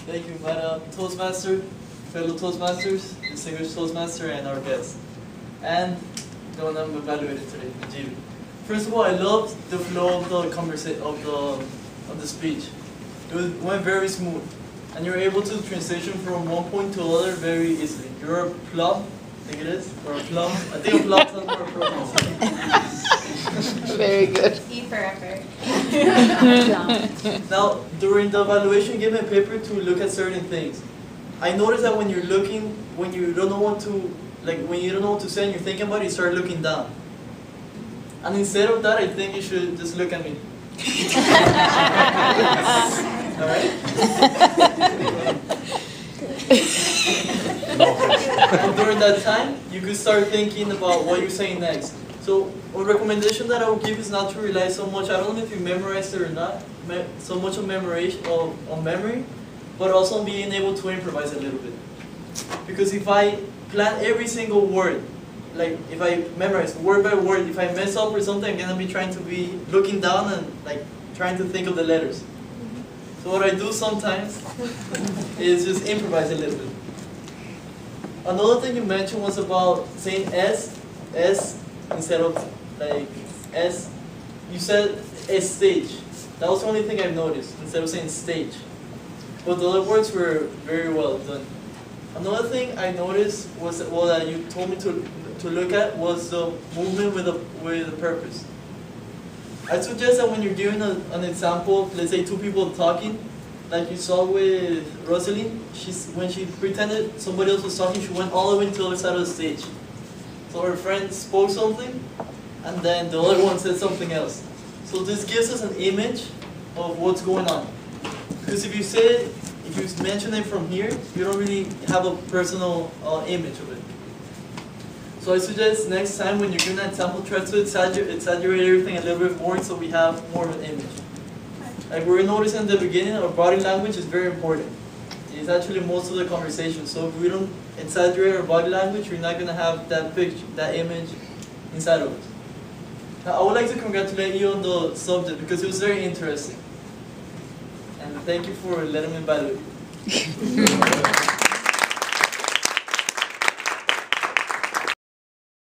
Thank you, Madam Toastmaster, fellow Toastmasters, distinguished Toastmaster, and our guest. And the one I'm evaluating today, Nayibi. First of all, I loved the flow of the conversation of the speech. It went very smooth, and you're able to transition from one point to another very easily. You're a plum, I think it is, or a plum. I think a plum sounds more appropriate. Very good. E for effort. Now, during the evaluation, you give me a paper to look at certain things. I noticed that when you're looking, when you don't know what to, when you don't know what to say and you're thinking about it, you start looking down. And instead of that, I think you should just look at me. Alright? And during that time, you could start thinking about what you're saying next. So, a recommendation that I would give is not to rely so much, I don't know if you memorized it or not, so much on memory, but also on being able to improvise a little bit. Because if I plan every single word, like if I memorize word by word, if I mess up or something, I'm going to be trying to be looking down and trying to think of the letters. So what I do sometimes is just improvise a little bit. Another thing you mentioned was about saying S instead of S. You said S stage. That was the only thing I've noticed, instead of saying stage. But the other words were very well done. Another thing I noticed was that you told me to look at was the movement with a purpose. I suggest that when you're giving an example, let's say two people talking, like you saw with Rosaline, when she pretended somebody else was talking, she went all the way to the other side of the stage. So her friend spoke something, and then the other one said something else. So this gives us an image of what's going on. Because if you mention it from here, you don't really have a personal image of it. So I suggest next time when you're doing that example, try to exaggerate everything a little bit more so we have more of an image. Like we're noticing in the beginning, our body language is very important. It's actually most of the conversation. So if we don't exaggerate our body language, we're not going to have that picture, that image inside of us. Now I would like to congratulate you on the subject because it was very interesting. And thank you for letting me evaluate you.